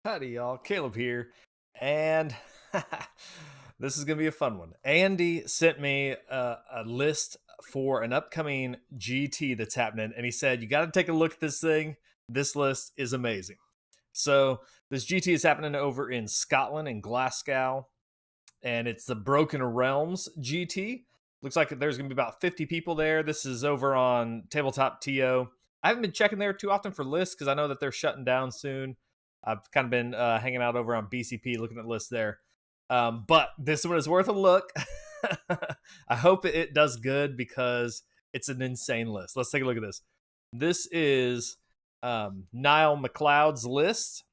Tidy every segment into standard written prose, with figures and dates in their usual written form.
Howdy, y'all. Caleb here. And this is going to be a fun one. Andy sent me a list for an upcoming GT that's happening. And he said, you got to take a look at this thing. This list is amazing. So, this GT is happening over in Scotland, in Glasgow. And it's the Broken Realms GT. Looks like there's going to be about 50 people there. This is over on Tabletop TO. I haven't been checking there too often for lists because I know that they're shutting down soon. I've kind of been hanging out over on BCP looking at lists there. But this one is worth a look. I hope it does good because it's an insane list. Let's take a look at this. This is Niall McLeod's list.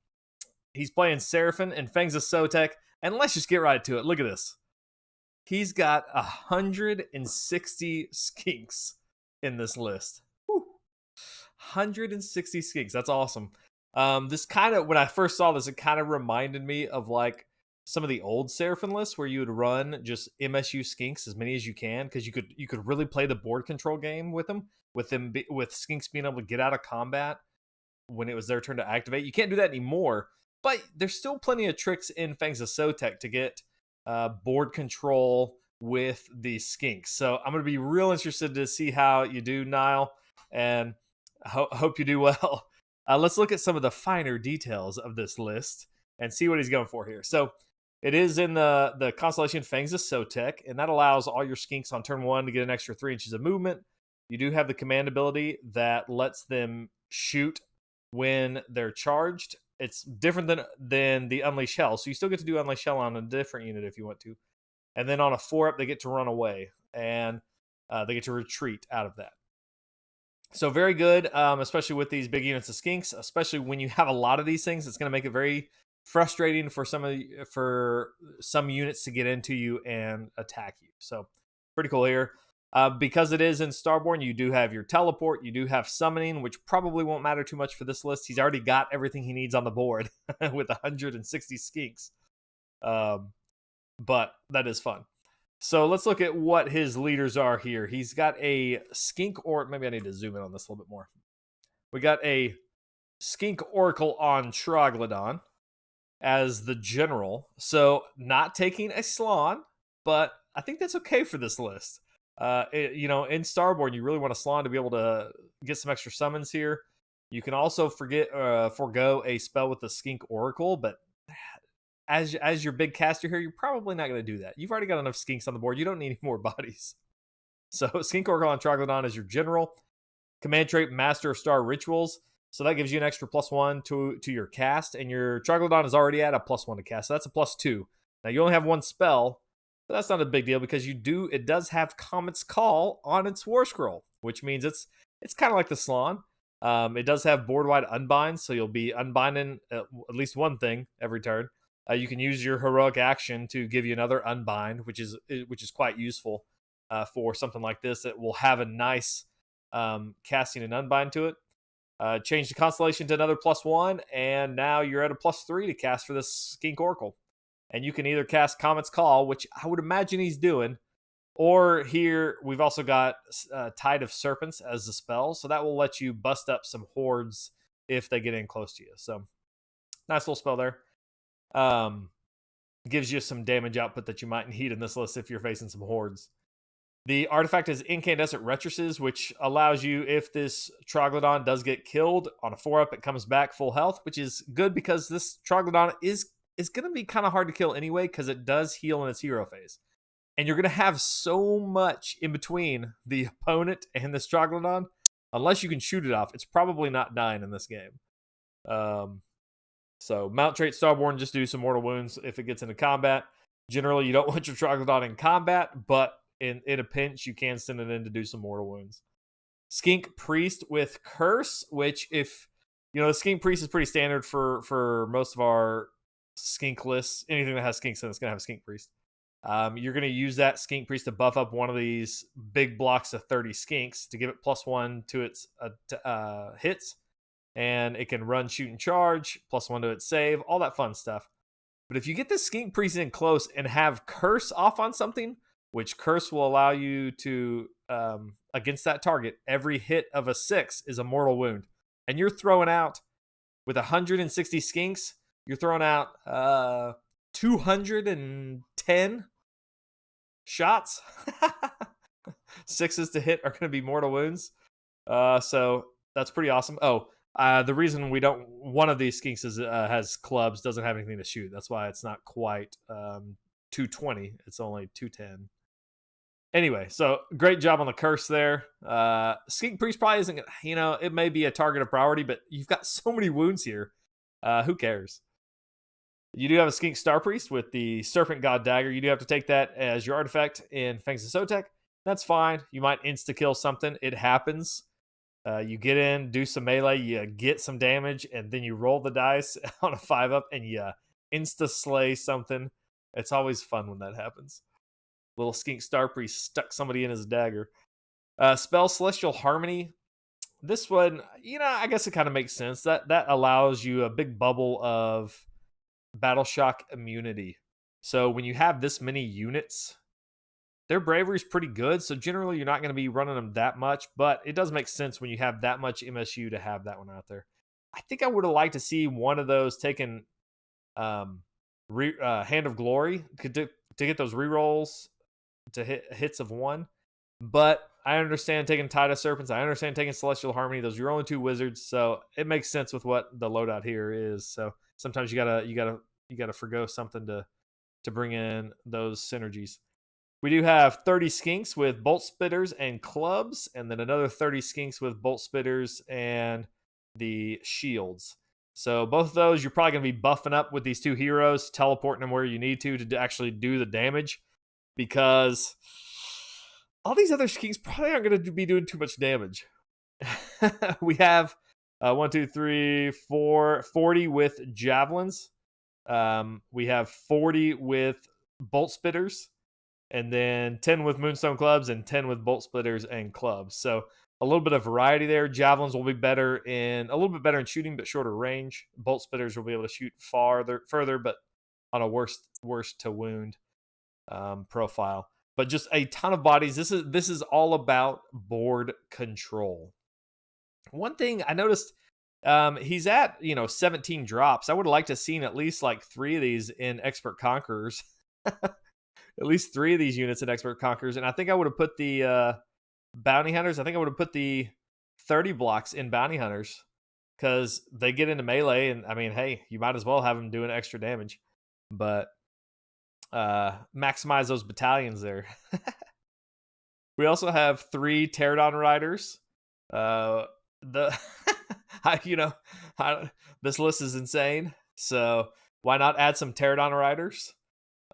He's playing Seraphim and Fangs of Sotek. And let's just get right to it. Look at this. He's got 160 skinks in this list. Whew. 160 skinks. That's awesome. This kind of, when I first saw this, it kind of reminded me of like some of the old Seraphim lists where you would run just MSU skinks as many as you can because you could really play the board control game with them with skinks being able to get out of combat when it was their turn to activate. You can't do that anymore, but there's still plenty of tricks in Fangs of Sotek to get board control with the skinks. So I'm going to be real interested to see how you do, Niall, and hope you do well. Let's look at some of the finer details of this list and see what he's going for here. So it is in the constellation Fangs of Sotek, and that allows all your skinks on turn 1 to get an extra 3 inches of movement. You do have the command ability that lets them shoot when they're charged. It's different than the Unleash Hell, so you still get to do Unleash Hell on a different unit if you want to. And then on a 4-up, they get to run away, and they get to retreat out of that. So very good, especially with these big units of skinks, especially when you have a lot of these things. It's going to make it very frustrating for some units to get into you and attack you. So pretty cool here. Because it is in Starborn, you do have your teleport, you do have summoning, which probably won't matter too much for this list. He's already got everything he needs on the board with 160 skinks. But that is fun. So let's look at what his leaders are here. He's got a skink, or maybe I need to zoom in on this a little bit more. We got a skink oracle on Troglodon as the general. So not taking a Slon, but I think that's okay for this list. In Starborn, you really want a Slon to be able to get some extra summons here. You can also forego a spell with the skink oracle, but as your big caster here, you're probably not going to do that. You've already got enough skinks on the board. You don't need any more bodies. So Skink Oracle on Troglodon is your general. Command trait, Master of Star Rituals. So that gives you an extra +1 to your cast. And your Troglodon is already at a +1 to cast. So that's a +2. Now you only have one spell, but that's not a big deal because it does have Comet's Call on its War Scroll, which means it's kind of like the Slon. It does have board-wide unbind, so you'll be unbinding at least one thing every turn. You can use your heroic action to give you another unbind, which is quite useful for something like this that will have a nice casting and unbind to it. Change the constellation to another +1, and now you're at a +3 to cast for this Skink Oracle. And you can either cast Comet's Call, which I would imagine he's doing, or here we've also got Tide of Serpents as the spell, so that will let you bust up some hordes if they get in close to you. So nice little spell there. Gives you some damage output that you might need in this list if you're facing some hordes. The artifact is Incandescent Retresses, which allows you, if this Troglodon does get killed on a 4-up, it comes back full health, which is good because this Troglodon is going to be kind of hard to kill anyway because it does heal in its hero phase. And you're going to have so much in between the opponent and this Troglodon, unless you can shoot it off, it's probably not dying in this game. So mount trait Starborn, just do some mortal wounds if it gets into combat. Generally, you don't want your Troglodon in combat, but in a pinch, you can send it in to do some mortal wounds. Skink Priest with Curse, which if, the Skink Priest is pretty standard for most of our Skink lists. Anything that has Skinks in it's going to have a Skink Priest. You're going to use that Skink Priest to buff up one of these big blocks of 30 Skinks to give it +1 to its hits. And it can run, shoot, and charge, +1 to its save, all that fun stuff. But if you get this Skink Priest in close and have Curse off on something, which Curse will allow you to, against that target, every hit of a 6 is a mortal wound. And you're throwing out, with 160 Skinks, you're throwing out 210 shots. 6s to hit are going to be mortal wounds. So that's pretty awesome. Oh, the reason we don't, one of these skinks has clubs, doesn't have anything to shoot. That's why it's not quite 220. It's only 210. Anyway, so great job on the curse there. Skink Priest probably isn't, it may be a target of priority, but you've got so many wounds here. Who cares? You do have a Skink Star Priest with the Serpent God Dagger. You do have to take that as your artifact in Fangs of Sotek. That's fine. You might insta-kill something. It happens. You get in, do some melee, you get some damage, and then you roll the dice on a 5-up and you insta-slay something. It's always fun when that happens. Little Skink Star Priest stuck somebody in his dagger. Spell Celestial Harmony. This one, I guess it kind of makes sense. That allows you a big bubble of Battle Shock immunity. So when you have this many units, their bravery is pretty good. So generally, you're not going to be running them that much. But it does make sense when you have that much MSU to have that one out there. I think I would have liked to see one of those taken Hand of Glory to get those rerolls to hit hits of 1. But I understand taking Tide of Serpents. I understand taking Celestial Harmony. Those are your only 2 wizards, so it makes sense with what the loadout here is. So sometimes you gotta forgo something to bring in those synergies. We do have 30 Skinks with Bolt Spitters and Clubs, and then another 30 Skinks with Bolt Spitters and the Shields. So both of those, you're probably going to be buffing up with these 2 heroes, teleporting them where you need to actually do the damage, because all these other Skinks probably aren't going to be doing too much damage. We have 1, 2, 3, 4, 40 with Javelins. We have 40 with Bolt Spitters, and then 10 with Moonstone Clubs and 10 with Bolt Splitters and Clubs. So a little bit of variety there. Javelins will be a little bit better in shooting, but shorter range. Bolt Splitters will be able to shoot further, but on a worst to wound profile. But just a ton of bodies. This is all about board control. One thing I noticed, he's at 17 drops. I would have liked to have seen at least like 3 of these in Expert Conquerors. At least 3 of these units in Expert Conquerors, and I think I would have put the Bounty Hunters. I think I would have put the 30 blocks in Bounty Hunters, because they get into melee, and I mean, hey, you might as well have them doing extra damage. But maximize those battalions there. We also have 3 Pterodon Riders. This list is insane. So why not add some Pterodon Riders?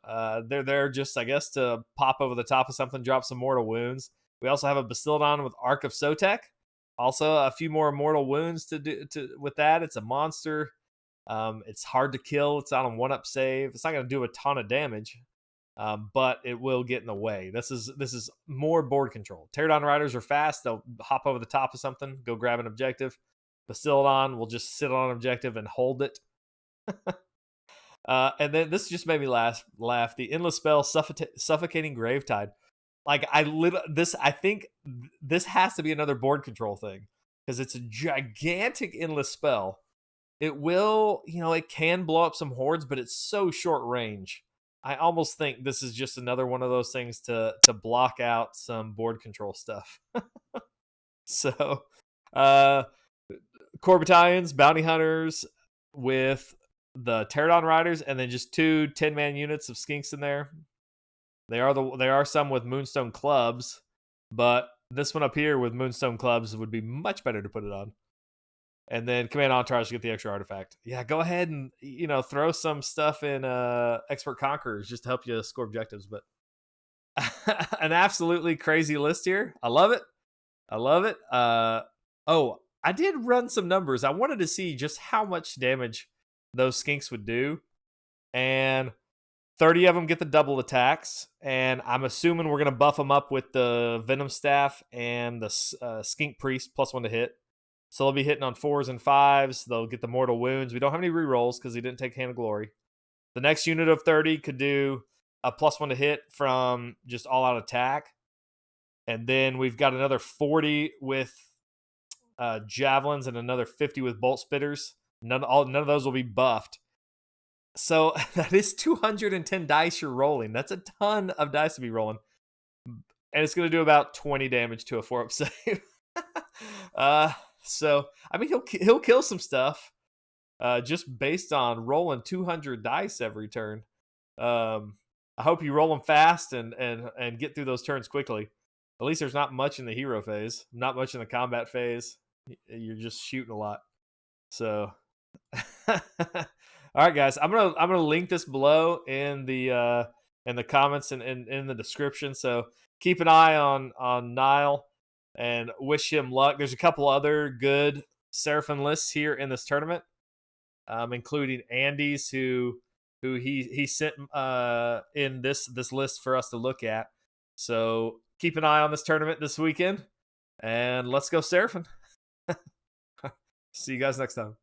They're there just, I guess, to pop over the top of something, drop some mortal wounds. We also have a Bastiladon with Arc of Sotek. Also, a few more mortal wounds to do with that. It's a monster. It's hard to kill. It's on a 1-up save. It's not going to do a ton of damage, but it will get in the way. This is more board control. Pterodon Riders are fast. They'll hop over the top of something, go grab an objective. Bastiladon will just sit on an objective and hold it. And then this just made me laugh. The Endless Spell, Suffocating Gravetide. Like, I think this has to be another board control thing, because it's a gigantic endless spell. It will, it can blow up some hordes, but it's so short range. I almost think this is just another one of those things to block out some board control stuff. So, core battalions, Bounty Hunters with the Pterodon Riders, and then just 2 10-man units of Skinks in there. They are some with Moonstone Clubs, but this one up here with Moonstone Clubs would be much better to put it on. And then Command Entourage to get the extra artifact. Yeah, go ahead and throw some stuff in Expert Conquerors just to help you score objectives. But an absolutely crazy list here. I love it. I did run some numbers. I wanted to see just how much damage those Skinks would do, and 30 of them get the double attacks, and I'm assuming we're going to buff them up with the Venom Staff and the Skink Priest +1 to hit. So they'll be hitting on 4s and 5s. They'll get the mortal wounds. We don't have any rerolls because he didn't take Hand of Glory. The next unit of 30 could do a +1 to hit from just all-out attack. And then we've got another 40 with Javelins and another 50 with Bolt Spitters. None of those will be buffed. So that is 210 dice you're rolling. That's a ton of dice to be rolling. And it's going to do about 20 damage to a 4-up save. So I mean he'll kill some stuff just based on rolling 200 dice every turn. I hope you roll them fast and get through those turns quickly. At least there's not much in the hero phase, not much in the combat phase. You're just shooting a lot. So all right, guys, I'm gonna link this below in the comments and in the description. So keep an eye on Nile and wish him luck. There's a couple other good Seraphim lists here in this tournament, including Andy's who he sent in this list for us to look at. So keep an eye on this tournament this weekend, and let's go Seraphim. See you guys next time.